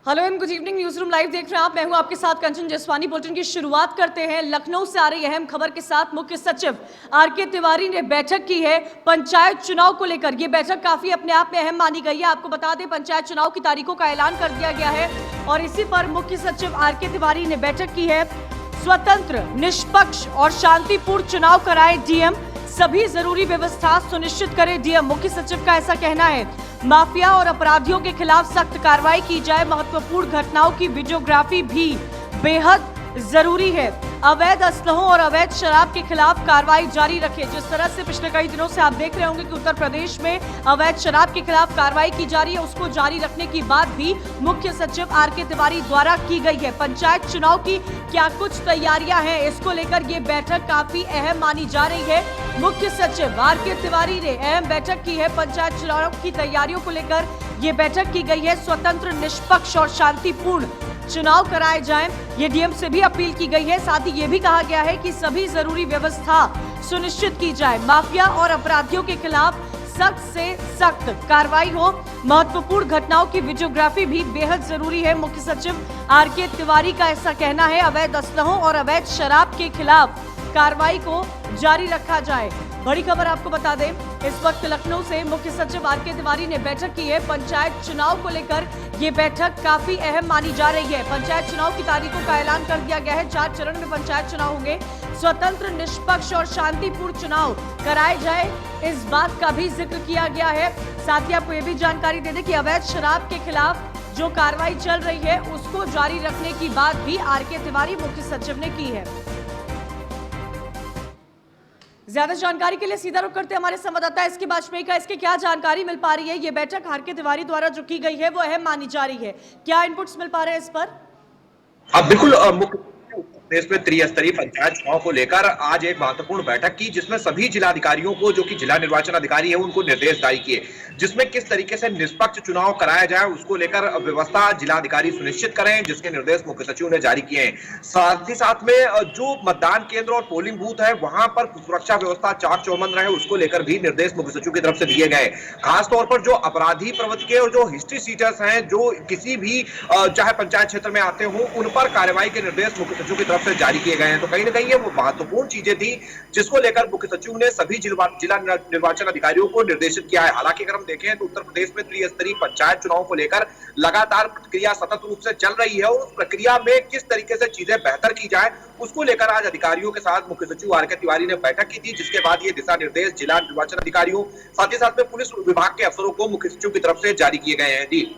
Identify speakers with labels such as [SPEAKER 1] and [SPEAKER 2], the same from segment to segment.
[SPEAKER 1] Hello and good evening. News room live देख रहे हैं आप। मैं हूं आपके साथ कंचन जसवानी। बुलेटिन की शुरुआत करते हैं लखनऊ से आ रही अहम खबर के साथ। मुख्य सचिव आरके तिवारी ने बैठक की है पंचायत चुनाव को लेकर। यह बैठक काफी अपने आप में अहम मानी गई है। आपको बता दें, पंचायत चुनाव की तारीखों का ऐलान कर दिया गया है और इसी पर मुख्य सचिव आरके तिवारी ने बैठक की है। स्वतंत्र, निष्पक्ष और शांतिपूर्ण चुनाव कराए डीएम, सभी जरूरी व्यवस्था सुनिश्चित करे डीएम। मुख्य सचिव का ऐसा कहना है। माफिया और अपराधियों के खिलाफ सख्त कार्रवाई की जाए। महत्वपूर्ण घटनाओं की वीडियोग्राफी भी बेहद जरूरी है। अवैध असलहों और अवैध शराब के खिलाफ कार्रवाई जारी रखे। जिस तरह से पिछले कई दिनों से आप देख रहे होंगे कि उत्तर प्रदेश में अवैध शराब के खिलाफ कार्रवाई की जा रही है, उसको जारी रखने की बात भी मुख्य सचिव आरके तिवारी द्वारा की गई है। पंचायत चुनाव की क्या कुछ तैयारियां हैं, इसको लेकर ये बैठक काफी अहम मानी जा रही है। मुख्य सचिव आरके तिवारी ने अहम बैठक की है। पंचायत चुनाव की तैयारियों को लेकर ये बैठक की गई है। स्वतंत्र, निष्पक्ष और शांतिपूर्ण चुनाव कराए जाएं, ये डीएम से भी अपील की गई है। साथ ही ये भी कहा गया है कि सभी जरूरी व्यवस्था सुनिश्चित की जाए। माफिया और अपराधियों के खिलाफ सख्त से सख्त कार्रवाई हो। महत्वपूर्ण घटनाओं की वीडियोग्राफी भी बेहद जरूरी है। मुख्य सचिव आरके तिवारी का ऐसा कहना है। अवैध असलहों और अवैध शराब के खिलाफ कार्रवाई को जारी रखा जाए। बड़ी खबर आपको बता दें, इस वक्त लखनऊ से मुख्य सचिव आरके तिवारी ने बैठक की है। पंचायत चुनाव को लेकर ये बैठक काफी अहम मानी जा रही है। पंचायत चुनाव की तारीखों का ऐलान कर दिया गया है। 4 चरण में पंचायत चुनाव होंगे। स्वतंत्र, निष्पक्ष और शांतिपूर्ण चुनाव कराए जाए, इस बात का भी जिक्र किया गया है। साथ ही आपको ये भी जानकारी दे दें कि अवैध शराब के खिलाफ जो कार्रवाई चल रही है उसको जारी रखने की बात भी आरके तिवारी मुख्य सचिव ने की है। ज्यादा जानकारी के लिए सीधा रुख करते हैं हमारे संवाददाता एसके बाजपेयी का। इसके क्या जानकारी मिल पा रही है? ये बैठक आरके तिवारी द्वारा जो की गई है वो अहम मानी जा रही है। क्या इनपुट्स मिल पा रहे हैं इस पर?
[SPEAKER 2] बिल्कुल। मुख्य प्रदेश में त्रिस्तरीय पंचायत चुनाव को लेकर आज एक महत्वपूर्ण बैठक की, जिसमें सभी जिलाधिकारियों को, जो कि जिला निर्वाचन अधिकारी है, उनको निर्देश जारी किए, जिसमें किस तरीके से निष्पक्ष चुनाव कराया जाए उसको लेकर व्यवस्था जिलाधिकारी सुनिश्चित करें, जिसके निर्देश मुख्य सचिव ने जारी किए हैं। साथ ही साथ में जो मतदान केंद्र और पोलिंग बूथ है वहां पर सुरक्षा व्यवस्था चाक चौबंद रहे, उसको लेकर भी निर्देश मुख्य सचिव की तरफ से दिए गए। खासतौर पर जो अपराधी प्रवृत्ति के और जो हिस्ट्री सीटर्स हैं, जो किसी भी चाहे पंचायत क्षेत्र में आते हो, उन पर कार्रवाई के निर्देश मुख्य सचिव की तरफ से जारी किए गए हैं। तो कहीं ना कहीं ये वो महत्वपूर्ण चीजें थी जिसको लेकर मुख्य सचिव ने सभी जिला निर्वाचन अधिकारियों को निर्देशित किया है। हालांकि अगर हम देखें तो उत्तर प्रदेश में त्रिस्तरीय पंचायत चुनाव को लेकर लगातार प्रक्रिया सतत रूप से चल रही है और उस प्रक्रिया में किस तरीके से चीजें बेहतर की जाए उसको लेकर आज अधिकारियों के साथ मुख्य सचिव आरके तिवारी ने बैठक की थी, जिसके बाद ये दिशा निर्देश जिला निर्वाचन अधिकारियों साथ ही साथ में पुलिस विभाग के अफसरों को मुख्य सचिव की तरफ से जारी किए गए हैं। जी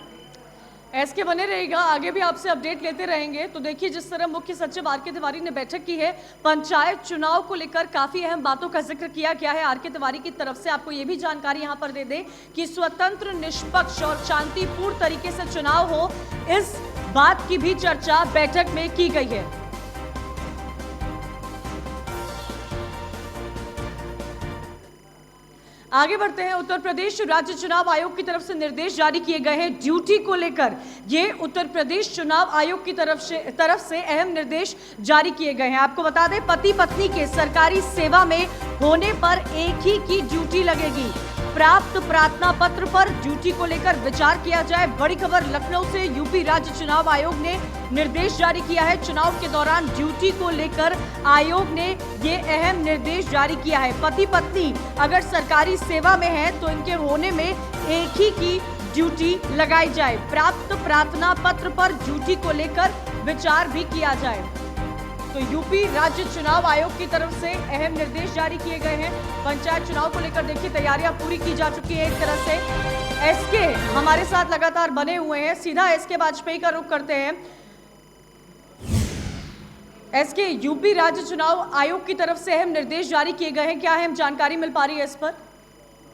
[SPEAKER 1] एसके बने रहेगा, आगे भी आपसे अपडेट लेते रहेंगे। तो देखिए, जिस तरह मुख्य सचिव आरके तिवारी ने बैठक की है, पंचायत चुनाव को लेकर काफी अहम बातों का जिक्र किया गया है आरके तिवारी की तरफ से। आपको ये भी जानकारी यहां पर दे दें कि स्वतंत्र, निष्पक्ष और शांतिपूर्ण तरीके से चुनाव हो, इस बात की भी चर्चा बैठक में की गई है। आगे बढ़ते हैं। उत्तर प्रदेश राज्य चुनाव आयोग की तरफ से निर्देश जारी किए गए हैं ड्यूटी को लेकर। ये उत्तर प्रदेश चुनाव आयोग की तरफ से अहम निर्देश जारी किए गए हैं। आपको बता दें, पति पत्नी के सरकारी सेवा में होने पर एक ही की ड्यूटी लगेगी। प्राप्त प्रार्थना पत्र पर ड्यूटी को लेकर विचार किया जाए। बड़ी खबर लखनऊ से। यूपी राज्य चुनाव आयोग ने निर्देश जारी किया है। चुनाव के दौरान ड्यूटी को लेकर आयोग ने ये अहम निर्देश जारी किया है। पति पत्नी अगर सरकारी सेवा में है तो इनके होने में एक ही की ड्यूटी लगाई जाए। प्राप्त प्रार्थना पत्र पर ड्यूटी को लेकर विचार भी किया जाए। तो यूपी राज्य चुनाव आयोग की तरफ से अहम निर्देश जारी किए गए हैं। पंचायत चुनाव को लेकर देखिए तैयारियां पूरी की जा चुकी है। एक तरह से एसके हमारे साथ लगातार बने हुए हैं। सीधा एसके बाजपेयी का रुख करते हैं। एसके, यूपी राज्य चुनाव आयोग की तरफ से अहम निर्देश जारी किए गए हैं, क्या अहम जानकारी मिल पा रही है इस पर?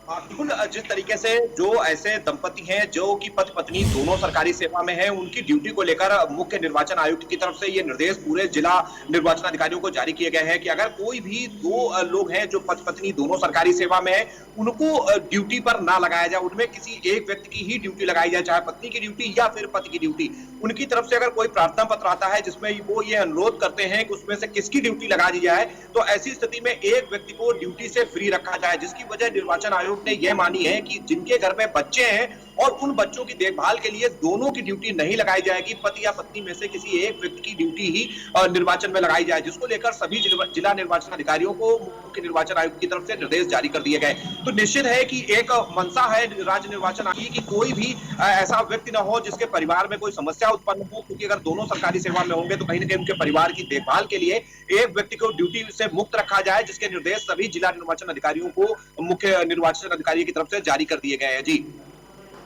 [SPEAKER 2] बिल्कुल। जिस तरीके से जो ऐसे दंपति हैं जो कि पति पत्नी दोनों सरकारी सेवा में हैं, उनकी ड्यूटी को लेकर मुख्य निर्वाचन आयुक्त की तरफ से ये निर्देश पूरे जिला निर्वाचन अधिकारियों को जारी किए गए हैं कि अगर कोई भी दो लोग हैं जो पति पत्नी दोनों सरकारी सेवा में है, उनको ड्यूटी पर ना लगाया जाए। उनमें किसी एक व्यक्ति की ही ड्यूटी लगाई जाए, चाहे पत्नी की ड्यूटी या फिर पति की ड्यूटी। उनकी तरफ से अगर कोई प्रार्थना पत्र आता है जिसमें वो ये अनुरोध करते हैं कि उसमें से किसकी ड्यूटी लगा दी जाए, तो ऐसी स्थिति में एक व्यक्ति को ड्यूटी से फ्री रखा जाए, जिसकी वजह निर्वाचन आयोग कोर्ट ने यह मानी है कि जिनके घर में बच्चे हैं और उन बच्चों की देखभाल के लिए दोनों की ड्यूटी नहीं लगाई जाएगी, पति या पत्नी में से किसी एक व्यक्ति की ड्यूटी ही निर्वाचन में लगाई जाए, जिसको लेकर सभी जिला निर्वाचन अधिकारियों को मुख्य निर्वाचन आयोग की तरफ से निर्देश जारी कर दिए गए। तो निश्चित है कि एक मंशा है राज्य निर्वाचन आयोग की कोई भी ऐसा व्यक्ति न हो जिसके परिवार में कोई समस्या उत्पन्न हो, क्योंकि अगर दोनों सरकारी सेवा में होंगे तो कहीं न कहीं उनके परिवार की देखभाल के लिए एक व्यक्ति को ड्यूटी से मुक्त रखा जाए, जिसके निर्देश सभी जिला निर्वाचन अधिकारियों को मुख्य निर्वाचन अधिकारी की तरफ से जारी कर दिए गए हैं। जी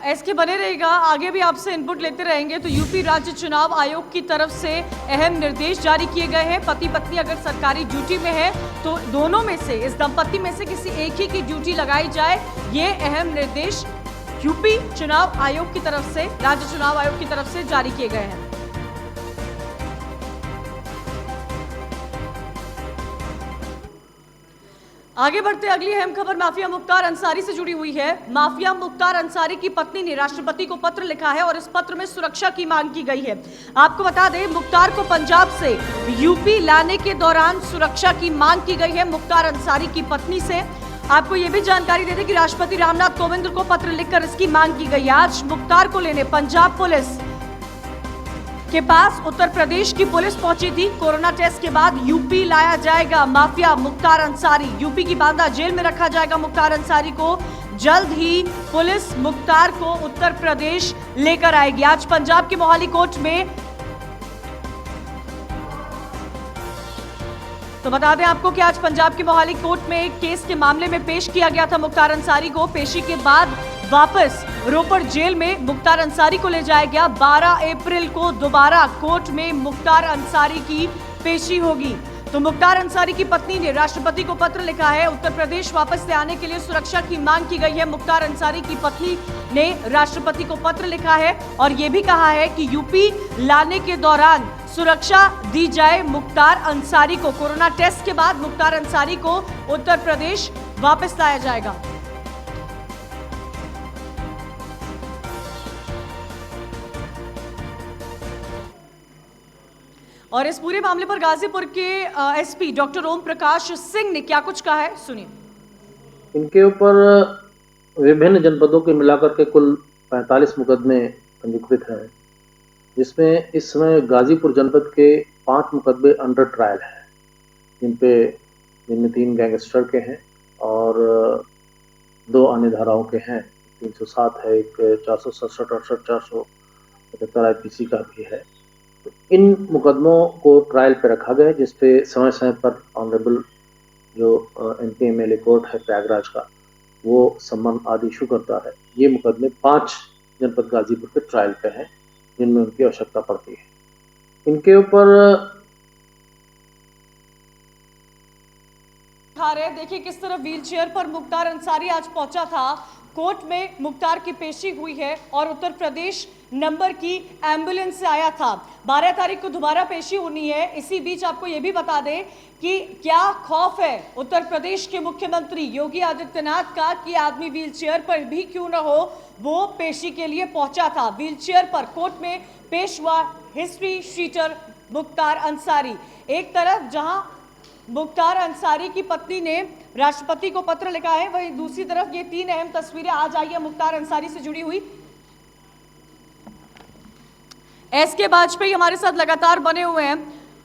[SPEAKER 1] एसके बने रहेगा, आगे भी आपसे इनपुट लेते रहेंगे। तो यूपी राज्य चुनाव आयोग की तरफ से अहम निर्देश जारी किए गए हैं। पति पत्नी अगर सरकारी ड्यूटी में है तो दोनों में से, इस दंपति में से किसी एक ही की ड्यूटी लगाई जाए, ये अहम निर्देश यूपी चुनाव आयोग की तरफ से, राज्य चुनाव आयोग की तरफ से जारी किए गए हैं। आगे बढ़ते अगली अहम खबर माफिया मुख्तार अंसारी से जुड़ी हुई है। माफिया मुख्तार अंसारी की पत्नी ने राष्ट्रपति को पत्र लिखा है और इस पत्र में सुरक्षा की मांग की गई है। आपको बता दें, मुख्तार को पंजाब से यूपी लाने के दौरान सुरक्षा की मांग की गई है मुख्तार अंसारी की पत्नी से। आपको यह भी जानकारी दे दें कि राष्ट्रपति रामनाथ कोविंद को पत्र लिखकर इसकी मांग की गई। आज मुख्तार को लेने पंजाब पुलिस के पास उत्तर प्रदेश की पुलिस पहुंची थी। कोरोना टेस्ट के बाद यूपी लाया जाएगा माफिया मुख्तार अंसारी। यूपी की बांदा जेल में रखा जाएगा मुख्तार अंसारी को। जल्द ही पुलिस मुख्तार को उत्तर प्रदेश लेकर आएगी। आज पंजाब के मोहाली कोर्ट में, तो बता दें आपको कि आज पंजाब के मोहाली कोर्ट में एक केस के मामले में पेश किया गया था मुख्तार अंसारी को। पेशी के बाद वापस रोपड़ जेल में मुख्तार अंसारी को ले जाया गया। 12 अप्रैल को दोबारा कोर्ट में मुख्तार अंसारी की पेशी होगी। तो मुख्तार अंसारी की पत्नी ने राष्ट्रपति को पत्र लिखा है। उत्तर प्रदेश वापस से आने के लिए सुरक्षा की मांग की गई है। मुख्तार अंसारी की पत्नी ने राष्ट्रपति को पत्र लिखा है और यह भी कहा है कि यूपी लाने के दौरान सुरक्षा दी जाए मुख्तार अंसारी को। कोरोना टेस्ट के बाद मुख्तार अंसारी को उत्तर प्रदेश वापस लाया जाएगा। और इस पूरे मामले पर गाजीपुर के एसपी डॉक्टर ओम प्रकाश सिंह ने क्या कुछ कहा है, सुनिए।
[SPEAKER 3] इनके ऊपर विभिन्न जनपदों के मिलाकर के कुल 45 मुकदमे पंजीकृत हैं, जिसमें इस समय गाजीपुर जनपद के 5 मुकदमे अंडर ट्रायल हैं, जिनमें 3 गैंगस्टर के हैं और 2 अन्य धाराओं के हैं। 307 है, एक 467, 68, 475 IPC का भी है। इन मुकदमों को ट्रायल पे रखा गया, जिसपे समय समय पर ऑनरेबल जो MP MLA कोर्ट है प्रयागराज का, वो सम्मन आदि इशू करता है। ये मुकदमे 5 जनपद गाजीपुर के ट्रायल पे हैं, जिनमें उनकी आवश्यकता पड़ती है। इनके ऊपर
[SPEAKER 1] देखिए किस तरह व्हीलचेयर पर मुख्तार अंसारी आज पहुंचा था। कोर्ट में मुख्तार की पेशी हुई है और उत्तर प्रदेश नंबर की एम्बुलेंस से आया था। 12 तारीख को दोबारा पेशी होनी है। इसी बीच आपको यह भी बता दें कि क्या खौफ है उत्तर प्रदेश के मुख्यमंत्री योगी आदित्यनाथ का कि आदमी व्हीलचेयर पर भी क्यों न हो, वो पेशी के लिए पहुंचा था। व्हीलचेयर पर कोर्ट में पेश हुआ हिस्ट्री शीटर मुख्तार अंसारी। एक तरफ जहां मुख्तार अंसारी की पत्नी ने राष्ट्रपति को पत्र लिखा है, वहीं दूसरी तरफ ये 3 अहम तस्वीरें आज आई है मुख्तार अंसारी से जुड़ी हुई। एसके वाजपेयी हमारे साथ लगातार बने हुए हैं।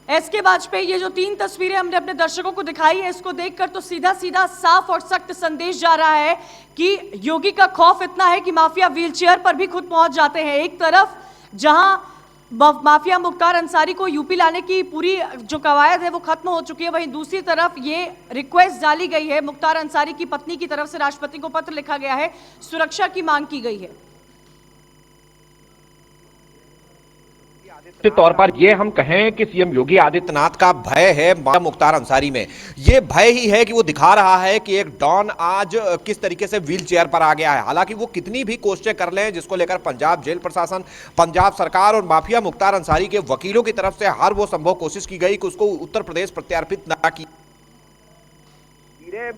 [SPEAKER 1] एसके वाजपेयी, ये जो 3 तस्वीरें हमने अपने दर्शकों को दिखाई है, इसको देखकर तो सीधा सीधा साफ और सख्त संदेश जा रहा है कि योगी का खौफ इतना है कि माफिया व्हीलचेयर पर भी खुद पहुंच जाते हैं। एक तरफ जहां माफिया मुख्तार अंसारी को यूपी लाने की पूरी जो कवायद है वो खत्म हो चुकी है, वहीं दूसरी तरफ ये रिक्वेस्ट डाली गई है मुख्तार अंसारी की पत्नी की तरफ से, राष्ट्रपति को पत्र लिखा गया है, सुरक्षा की मांग की गई है।
[SPEAKER 4] निश्चित तौर पर ये हम कहें कि सीएम योगी आदित्यनाथ का भय है मुख्तार अंसारी में, ये भय ही है कि वो दिखा रहा है कि एक डॉन आज किस तरीके से व्हील चेयर पर आ गया है। हालांकि वो कितनी भी कोशिशें कर लें, जिसको लेकर पंजाब जेल प्रशासन, पंजाब सरकार और माफिया मुख्तार अंसारी के वकीलों की तरफ से हर वो संभव कोशिश की गई कि उसको उत्तर प्रदेश प्रत्यार्पित न की।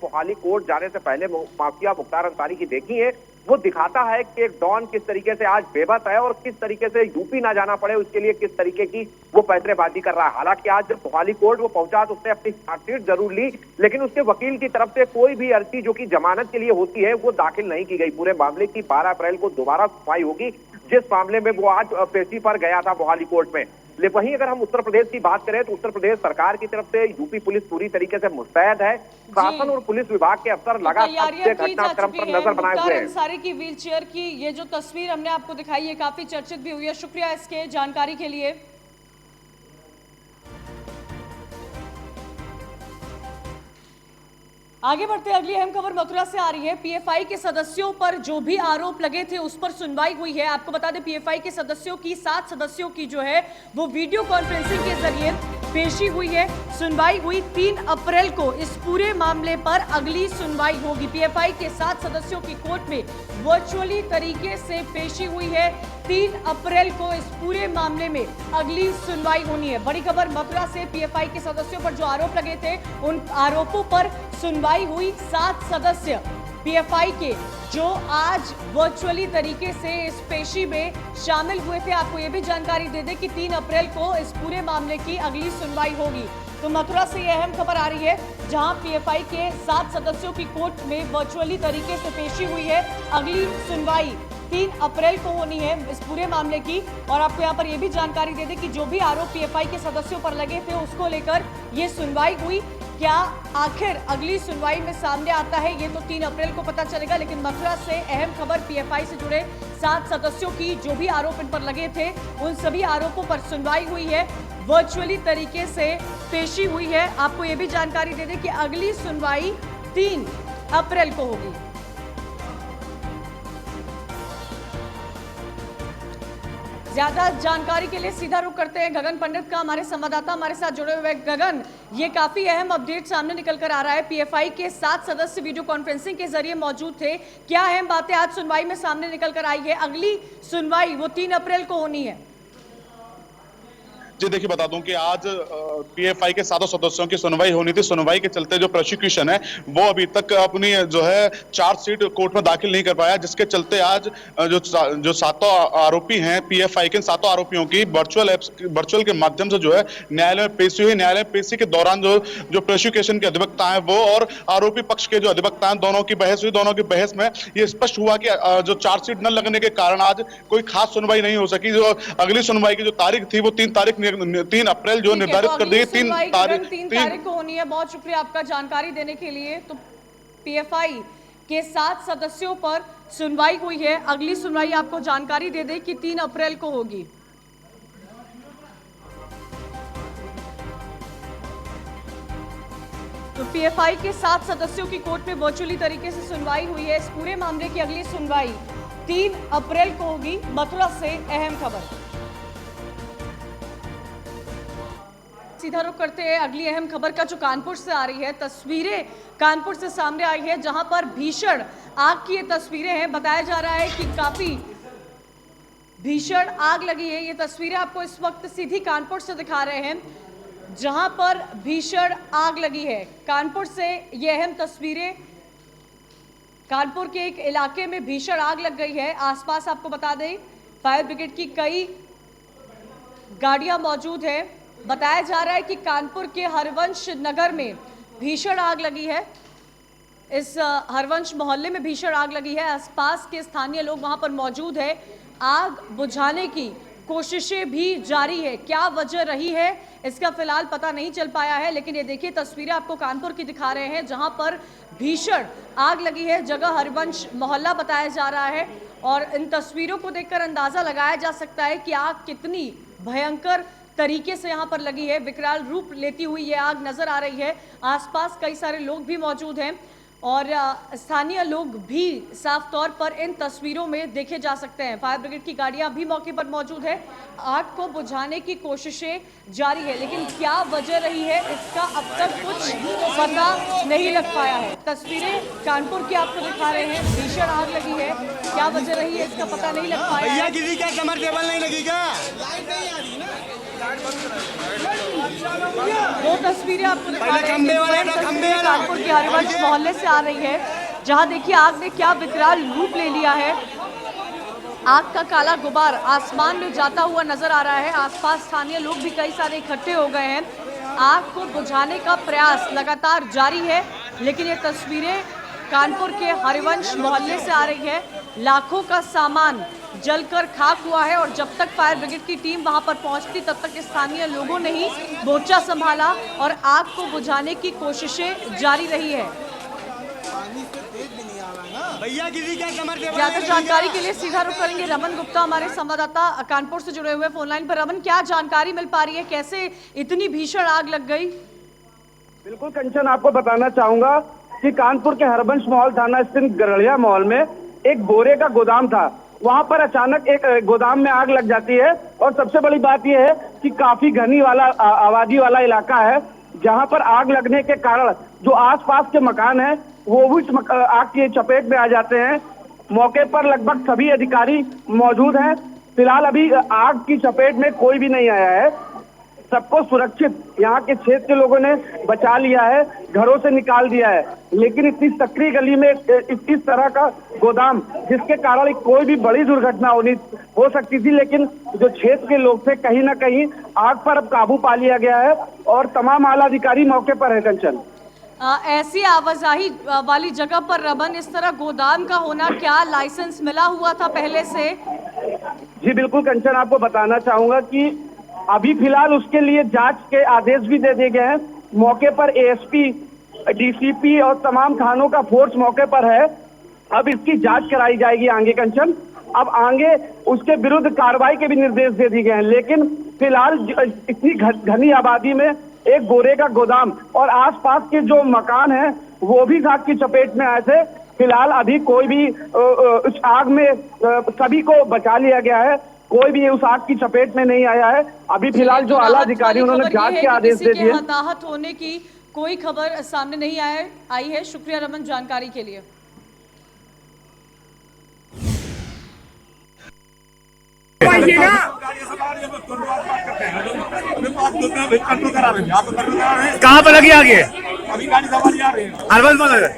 [SPEAKER 5] मोहाली कोर्ट जाने से पहले माफिया मुख्तार अंसारी की देखी है, वो दिखाता है कि एक डॉन किस तरीके से आज बेबस है और किस तरीके से यूपी ना जाना पड़े उसके लिए किस तरीके की वो पैंतरेबाजी कर रहा है। हालांकि आज जब मोहाली कोर्ट वो पहुंचा तो उसने अपनी चार्जशीट जरूर ली, लेकिन उसके वकील की तरफ से कोई भी अर्जी जो कि जमानत के लिए होती है वो दाखिल नहीं की गई। पूरे मामले की 12 अप्रैल को दोबारा सुनवाई होगी, जिस मामले में वो आज पेशी पर गया था मोहाली कोर्ट में। लेकिन वहीं अगर हम उत्तर प्रदेश की बात करें तो उत्तर प्रदेश सरकार की तरफ से यूपी पुलिस पूरी तरीके से मुस्तैद है। शासन और पुलिस विभाग के अफसर लगातार घटनाक्रम पर नजर बनाए हुए हैं।
[SPEAKER 1] अंसारी की व्हीलचेयर की ये जो तस्वीर हमने आपको दिखाई है काफी चर्चित भी हुई है। शुक्रिया इसके जानकारी के लिए। आगे बढ़ते अगली अहम खबर मथुरा से आ रही है। पीएफआई के सदस्यों पर जो भी आरोप लगे थे उस पर सुनवाई हुई है। आपको बता दें पीएफआई के सदस्यों की 7 सदस्यों की जो है वो वीडियो कॉन्फ्रेंसिंग के जरिए पेशी हुई है। सुनवाई हुई 3 अप्रैल को। इस पूरे मामले पर अगली सुनवाई होगी। पीएफआई के 7 सदस्यों की कोर्ट में वर्चुअली तरीके से पेशी हुई है। 3 अप्रैल को इस पूरे मामले में अगली सुनवाई होनी है। बड़ी खबर मथुरा से। पीएफआई के सदस्यों पर जो आरोप लगे थे उन आरोपों पर सुनवाई हुई। 7 सदस्य पीएफआई के जो आज वर्चुअली तरीके से इस पेशी में शामिल हुए थे। आपको यह भी जानकारी दे दें कि 3 अप्रैल को इस पूरे मामले की अगली सुनवाई होगी। तो मथुरा से यह अहम खबर आ रही है जहां पीएफआई के 7 सदस्यों की कोर्ट में वर्चुअली तरीके से पेशी हुई है। अगली सुनवाई 3 अप्रैल को होनी है इस पूरे मामले की। और आपको यहां पर यह भी जानकारी दे दें कि जो भी आरोप पीएफआई के सदस्यों पर लगे थे उसको लेकर यह सुनवाई हुई। क्या आखिर अगली सुनवाई में सामने आता है ये तो 3 अप्रैल को पता चलेगा। लेकिन मथुरा से अहम खबर पीएफआई से जुड़े 7 सदस्यों की जो भी आरोप इन पर लगे थे उन सभी आरोपों पर सुनवाई हुई है। वर्चुअली तरीके से पेशी हुई है। आपको ये भी जानकारी दे दें कि अगली सुनवाई 3 अप्रैल को होगी। ज्यादा जानकारी के लिए सीधा रुख करते हैं गगन पंडित का। हमारे संवाददाता हमारे साथ जुड़े हुए। गगन, ये काफी अहम अपडेट सामने निकल कर आ रहा है। पीएफआई के 7 सदस्य वीडियो कॉन्फ्रेंसिंग के जरिए मौजूद थे। क्या अहम बातें आज सुनवाई में सामने निकल कर आई है? अगली सुनवाई वो 3 अप्रैल को होनी है।
[SPEAKER 6] जी देखिए, बता दूं कि आज पीएफआई के 7 सदस्यों की सुनवाई होनी थी। सुनवाई के चलते जो प्रोसिक्यूशन है वो अभी तक अपनी जो है चार्जशीट कोर्ट में दाखिल नहीं कर पाया, जिसके चलते आज जो 7 आरोपी हैं पीएफआई के 7 आरोपियों की वर्चुअल के माध्यम से जो है न्यायालय में पेशी हुई। न्यायालय में पेशी के दौरान जो प्रोसिक्यूशन के अधिवक्ता हैं वो और आरोपी पक्ष के जो अधिवक्ता हैं दोनों की बहस हुई। दोनों की बहस में ये स्पष्ट हुआ कि जो चार्जशीट न लगने के कारण आज कोई खास सुनवाई नहीं हो सकी। जो अगली सुनवाई की जो तारीख थी वो 3 अप्रैल जो निर्धारित कर दी। 3
[SPEAKER 1] तारीख को होनी है। बहुत शुक्रिया आपका जानकारी देने के लिए। तो पीएफआई के 7 सदस्यों पर सुनवाई हुई है। अगली सुनवाई आपको जानकारी दे दें कि 3 अप्रैल को होगी। तो पीएफआई के 7 सदस्यों की कोर्ट में वर्चुअली तरीके से सुनवाई हुई है। इस पूरे मामले की अगली सुनवाई 3 अप्रैल को होगी। मथुरा से अहम खबर। सीधा रुख करते हैं अगली अहम खबर का जो कानपुर से आ रही है। तस्वीरें कानपुर से सामने आई है जहां पर भीषण आग की ये तस्वीरें हैं। बताया जा रहा है कि काफी भीषण आग लगी है। ये तस्वीरें आपको इस वक्त सीधी कानपुर से दिखा रहे हैं जहां पर भीषण आग लगी है। कानपुर से ये अहम तस्वीरें। कानपुर के एक इलाके में भीषण आग लग गई है। आसपास आपको बता दें फायर ब्रिगेड की कई गाड़ियां मौजूद है। बताया जा रहा है कि कानपुर के हरवंश नगर में भीषण आग लगी है। इस हरवंश मोहल्ले में भीषण आग लगी है। आसपास के स्थानीय लोग वहां पर मौजूद है। आग बुझाने की कोशिशें भी जारी है। क्या वजह रही है इसका फिलहाल पता नहीं चल पाया है। लेकिन ये देखिए तस्वीरें आपको कानपुर की दिखा रहे हैं जहां पर भीषण आग लगी है। जगह हरवंश मोहल्ला बताया जा रहा है और इन तस्वीरों को देखकर अंदाजा लगाया जा सकता है कि आग कितनी भयंकर तरीके से यहाँ पर लगी है। विकराल रूप लेती हुई ये आग नजर आ रही है। आसपास कई सारे लोग भी मौजूद हैं और स्थानीय लोग भी साफ तौर पर इन तस्वीरों में देखे जा सकते हैं। फायर ब्रिगेड की गाड़ियां भी मौके पर मौजूद है। आग को बुझाने की कोशिशें जारी है लेकिन क्या वजह रही है इसका अब तक कुछ पता नहीं लग पाया है। तस्वीरें कानपुर की आपको दिखा रहे हैं। भीषण आग लगी है। क्या वजह रही है इसका पता नहीं लग पाया है।
[SPEAKER 7] किसी का कमर टेबल नहीं लगेगा।
[SPEAKER 1] दो तस्वीरें आपको दिखा रहे हैं। कानपुर के हरिवंश मोहल्ले से आ रही है जहां देखिए आग ने क्या विकराल रूप ले लिया है। आग का काला गुबार आसमान में जाता हुआ नजर आ रहा है। आसपास स्थानीय लोग भी कई सारे इकट्ठे हो गए हैं। आग को बुझाने का प्रयास लगातार जारी है, लेकिन ये तस्वीरें कानपुर के हरिवंश मोहल्ले से आ रही है। लाखों का सामान जलकर खाक हुआ है और जब तक फायर ब्रिगेड की टीम वहां पर पहुंचती तब तक स्थानीय लोगों ने ही मोर्चा संभाला और आग को बुझाने की कोशिशें जारी रही है।
[SPEAKER 7] भैया किसी का कमर से
[SPEAKER 1] ज्यादा जानकारी के लिए सीधा रुख करेंगे रमन गुप्ता, हमारे संवाददाता कानपुर से जुड़े हुए फोन लाइन पर। रमन, क्या जानकारी मिल पा रही है, कैसे इतनी भीषण आग लग गई?
[SPEAKER 5] बिल्कुल कंचन, आपको बताना चाहूंगा कि कानपुर के हरबंश मॉल थाना स्थित गरड़िया मॉल में एक बोरे का गोदाम था। वहां पर अचानक एक गोदाम में आग लग जाती है और सबसे बड़ी बात यह है कि काफी घनी वाला आबादी वाला इलाका है, जहां पर आग लगने के कारण जो आसपास के मकान हैं वो भी आग की चपेट में आ जाते हैं। मौके पर लगभग सभी अधिकारी मौजूद हैं। फिलहाल अभी आग की चपेट में कोई भी नहीं आया है। सबको सुरक्षित यहाँ के क्षेत्र के लोगों ने बचा लिया है, घरों से निकाल दिया है। लेकिन इतनी सक्रिय गली में इस तरह का गोदाम, जिसके कारण कोई भी बड़ी दुर्घटना हो सकती थी, लेकिन जो क्षेत्र के लोग थे कहीं ना कहीं आग पर अब काबू पा लिया गया है और तमाम आला अधिकारी मौके पर है। कंचन,
[SPEAKER 1] ऐसी आवाजाही वाली जगह पर रमन, इस तरह गोदाम का होना, क्या लाइसेंस मिला हुआ था पहले से?
[SPEAKER 5] जी बिल्कुल कंचन, आपको बताना चाहूंगा कि अभी फिलहाल उसके लिए जांच के आदेश भी दे दिए गए हैं। मौके पर एएसपी, डीसीपी और तमाम थानों का फोर्स मौके पर है। अब इसकी जांच कराई जाएगी आगे कंचन। अब आगे उसके विरुद्ध कार्रवाई के भी निर्देश दे दिए गए हैं। लेकिन फिलहाल इतनी घनी आबादी में एक बोरे का गोदाम और आसपास के जो मकान हैं वो भी आग की चपेट में आए थे। फिलहाल अभी कोई भी उस आग में सभी को बचा लिया गया है, कोई भी उस आग की चपेट में नहीं आया है। अभी फिलहाल जो आला अधिकारी उन्होंने जांच के आदेश दे दिए।
[SPEAKER 1] हताहत होने की कोई खबर सामने नहीं आई है। शुक्रिया रमन जानकारी के लिए।
[SPEAKER 7] कहाँ पर लगी आगे? अभी गाड़ी सवारी आ रही है। हरबंश में लगे।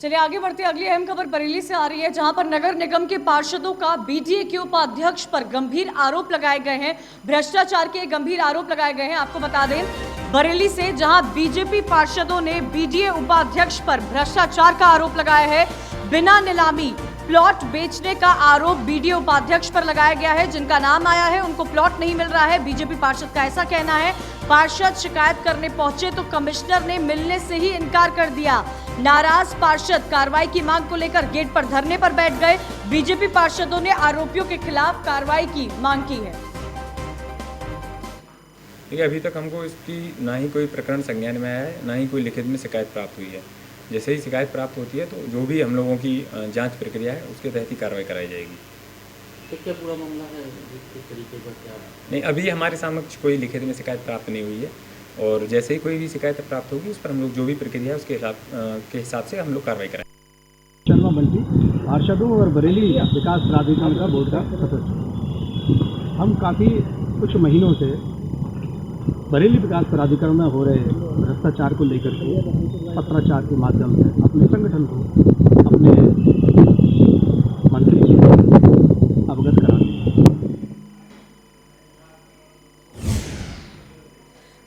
[SPEAKER 1] चलिए आगे बढ़ते। अगली अहम खबर बरेली से आ रही है, जहां पर नगर निगम के पार्षदों का बीडीए के उपाध्यक्ष पर गंभीर आरोप लगाए गए हैं। भ्रष्टाचार के गंभीर आरोप लगाए गए हैं। आपको बता दें बरेली से, जहां बीजेपी पार्षदों ने बीडीए उपाध्यक्ष पर भ्रष्टाचार का आरोप लगाया है। बिना नीलामी प्लॉट बेचने का आरोप बीडीए उपाध्यक्ष पर लगाया गया है। जिनका नाम आया है उनको प्लॉट नहीं मिल रहा है। बीजेपी पार्षद का ऐसा कहना है। पार्षद शिकायत करने पहुंचे तो कमिश्नर ने मिलने से ही इनकार कर दिया। नाराज पार्षद कार्रवाई की मांग को लेकर गेट पर धरने पर बैठ गए। बीजेपी पार्षदों ने आरोपियों के खिलाफ कार्रवाई की मांग की है।
[SPEAKER 8] देखिए, अभी तक हमको इसकी ना ही कोई प्रकरण संज्ञान में आया है, ना ही कोई लिखित में शिकायत प्राप्त हुई है। जैसे ही शिकायत प्राप्त होती है तो जो भी हम लोगों की जांच प्रक्रिया है उसके तहत ही कार्रवाई कराई जाएगी।
[SPEAKER 3] तो क्या पूरा मामला है, किस तरीके का क्या?
[SPEAKER 8] नहीं, अभी हमारे समक्ष कोई लिखित में शिकायत प्राप्त नहीं हुई है और जैसे ही कोई भी शिकायत प्राप्त होगी उस पर हम लोग जो भी प्रक्रिया है उसके हिसाब से हम लोग कार्रवाई कराएंगे।
[SPEAKER 9] शर्मा बंटी, पार्षदों और बरेली विकास प्राधिकरण का बोर्ड का सदस्य। हम काफ़ी कुछ महीनों से बरेली विकास प्राधिकरण में हो रहे भ्रष्टाचार को लेकर के पत्राचार के माध्यम से अपने संगठन को, अपने मंत्री जी को अवगत करा।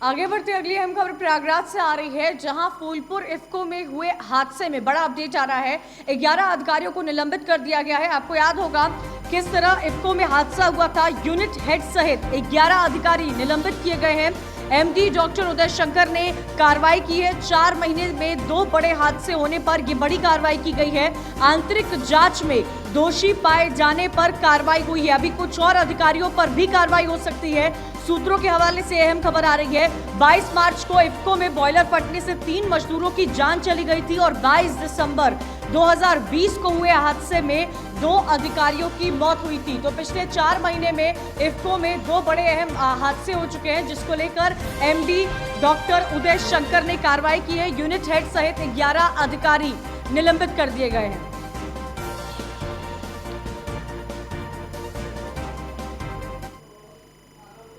[SPEAKER 1] आगे बढ़ते अगली अहम खबर प्रयागराज से आ रही है, जहां फूलपुर इफ्को में हुए हादसे में बड़ा अपडेट आ रहा है। 11 अधिकारियों को निलंबित कर दिया गया है। आपको याद होगा किस तरह इफ्को में हादसा हुआ था। यूनिट हेड सहित 11 अधिकारी निलंबित किए गए हैं। एमडी डॉक्टर उदय शंकर ने कार्रवाई की है। 4 महीने में 2 बड़े हादसे होने पर ये बड़ी कार्रवाई की गई है। आंतरिक जांच में दोषी पाए जाने पर कार्रवाई हुई है। अभी कुछ और अधिकारियों पर भी कार्रवाई हो सकती है। सूत्रों के हवाले से अहम खबर आ रही है। 22 मार्च को इफ्को में बॉयलर फटने से 3 मजदूरों की जान चली गई थी और 22 दिसंबर 2020 को हुए हादसे में 2 अधिकारियों की मौत हुई थी। तो पिछले 4 महीने में इफ्को में 2 बड़े अहम हादसे हो चुके हैं, जिसको लेकर एमडी डॉक्टर उदय शंकर ने कार्रवाई की है। यूनिट हेड सहित 11 अधिकारी निलंबित कर दिए गए हैं।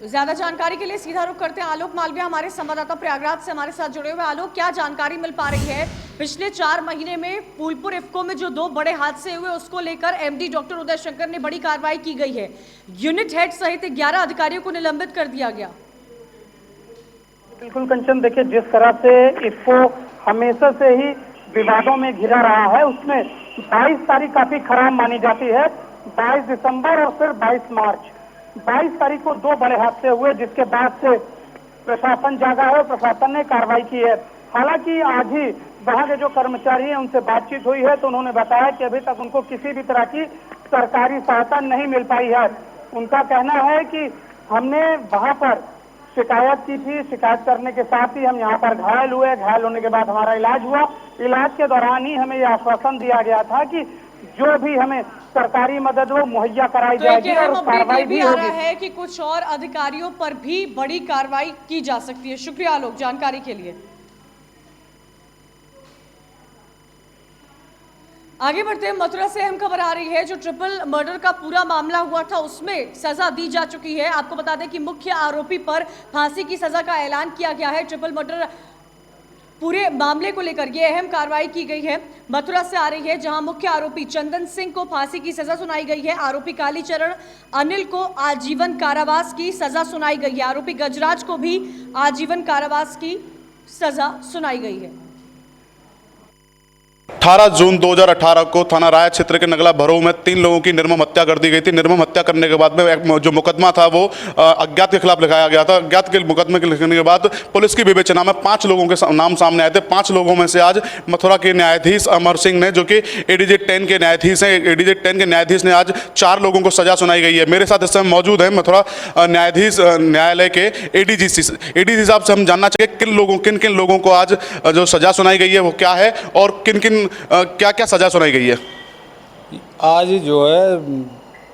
[SPEAKER 1] तो ज्यादा जानकारी के लिए सीधा रुख करते हैं आलोक मालविया हमारे संवाददाता प्रयागराज से हमारे साथ जुड़े हुए। आलोक, क्या जानकारी मिल पा रही है? पिछले 4 महीने में फूलपुर इफ्को में जो 2 बड़े हादसे हुए उसको लेकर एमडी डॉक्टर उदय शंकर ने बड़ी कार्रवाई की गई है। यूनिट हेड सहित 11 अधिकारियों को निलंबित कर दिया गया।
[SPEAKER 10] बिल्कुल कंचन, देखिए जिस तरह से इफ्को हमेशा से ही विवादों में घिरा रहा है, उसमें 22 तारीख काफी खराब मानी जाती है। 22 दिसंबर और फिर 22 मार्च 22 तारीख को 2 बड़े हादसे हुए, जिसके बाद से प्रशासन जागा है और प्रशासन ने कार्रवाई की है। हालांकि आज ही वहां के जो कर्मचारी हैं उनसे बातचीत हुई है तो उन्होंने बताया कि अभी तक उनको किसी भी तरह की सरकारी सहायता नहीं मिल पाई है। उनका कहना है कि हमने वहां पर शिकायत की थी, शिकायत करने के साथ ही हम यहाँ पर घायल हुए, घायल होने के बाद हमारा इलाज हुआ। इलाज के दौरान ही हमें यह आश्वासन दिया गया था कि जो भी हमें सरकारी मदद वो मुहैया कराई जाएगी और कार्रवाई भी होगी।
[SPEAKER 1] है कि कुछ और अधिकारियों पर भी बड़ी कार्रवाई की जा सकती है। शुक्रिया आलोक जानकारी के लिए। आगे बढ़ते हैं, मथुरा से अहम खबर आ रही है। जो ट्रिपल मर्डर का पूरा मामला हुआ था उसमें सजा दी जा चुकी है। आपको बता दें कि मुख्य आरोपी पर फांसी की सजा का ऐलान किया गया है। ट्रिपल मर्डर पूरे मामले को लेकर यह अहम कार्रवाई की गई है। मथुरा से आ रही है, जहां मुख्य आरोपी चंदन सिंह को फांसी की सजा सुनाई गई है। आरोपी कालीचरण अनिल को आजीवन कारावास की सजा सुनाई गई है। आरोपी गजराज को भी आजीवन कारावास की सजा सुनाई गई है।
[SPEAKER 6] 18 जून 2018 को थाना राय क्षेत्र के नगला भरो में 3 लोगों की निर्मम हत्या कर दी गई थी। निर्मम हत्या करने के बाद में जो मुकदमा था वो अज्ञात के खिलाफ लिखाया गया था। अज्ञात के मुकदमे के लिखने के बाद पुलिस की विवेचना में 5 लोगों के नाम सामने आए थे। 5 लोगों में से आज मथुरा के न्यायाधीश अमर सिंह ने, जो कि एडीजे 10 के न्यायाधीश हैं, एडीजे 10 के न्यायाधीश ने आज 4 लोगों को सजा सुनाई गई है। मेरे साथ इस समय मौजूद है मथुरा न्यायाधीश न्यायालय के एडीजी साहब से हम जानना चाहिए किन किन लोगों को आज जो सजा सुनाई गई है वो क्या है और किन किन क्या क्या सजा सुनाई गई है।
[SPEAKER 11] आज जो है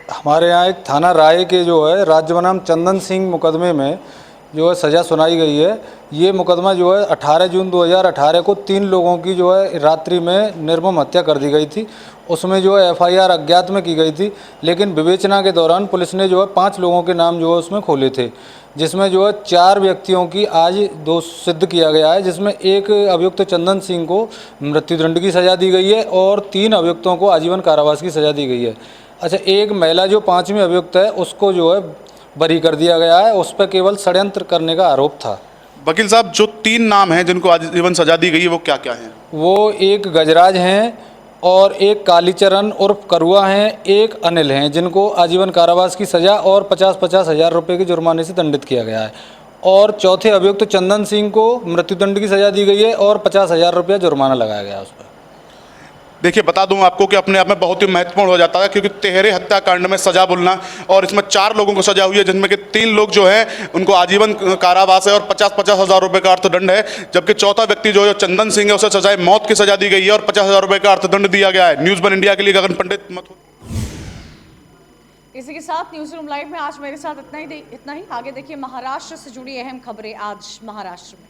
[SPEAKER 11] हमारे यहाँ एक थाना राय के जो है राज्य बनाम चंदन सिंह मुकदमे में जो है सज़ा सुनाई गई है। ये मुकदमा जो है 18 जून 2018 को 3 लोगों की जो है रात्रि में निर्मम हत्या कर दी गई थी। उसमें जो है एफआईआर अज्ञात में की गई थी, लेकिन विवेचना के दौरान पुलिस ने जो है 5 लोगों के नाम जो है उसमें खोले थे, जिसमें जो है 4 व्यक्तियों की आज दोष सिद्ध किया गया है, जिसमें एक अभियुक्त चंदन सिंह को मृत्युदंड की सज़ा दी गई है और 3 अभियुक्तों को आजीवन कारावास की सज़ा दी गई है। अच्छा, एक महिला जो 5वीं अभियुक्त है उसको जो है बरी कर दिया गया है, उस पर केवल षड्यंत्र करने का आरोप था।
[SPEAKER 6] वकील साहब, जो 3 नाम हैं जिनको आजीवन सजा दी गई है वो क्या क्या हैं?
[SPEAKER 11] वो एक गजराज हैं और एक कालीचरण उर्फ करुआ हैं, एक अनिल हैं, जिनको आजीवन कारावास की सज़ा और 50-50 हज़ार रुपये के जुर्माने से दंडित किया गया है। और चौथे अभियुक्त चंदन सिंह को मृत्युदंड की सज़ा दी गई है और 50,000 रुपया जुर्माना लगाया गया है उस पर।
[SPEAKER 6] देखिए, बता दूं आपको कि अपने आप में बहुत ही महत्वपूर्ण हो जाता है, क्योंकि तिहरे हत्याकांड में सजा बोलना, और इसमें 4 लोगों को सजा हुई है, जिनमें कि 3 लोग जो हैं उनको आजीवन कारावास है और 50-50 हज़ार रुपये का अर्थदंड है, जबकि चौथा व्यक्ति जो चंदन सिंह है उसे सजाए मौत की सजा दी गई है और 50,000 रुपये का अर्थदंड दिया गया है। न्यूज़ 1 इंडिया के लिए गगन पंडित, मथुरा।
[SPEAKER 1] इसी के साथ न्यूज़ रूम लाइव में आज मेरे साथ इतना ही। आगे देखिए महाराष्ट्र से जुड़ी अहम खबरें आज महाराष्ट्र में।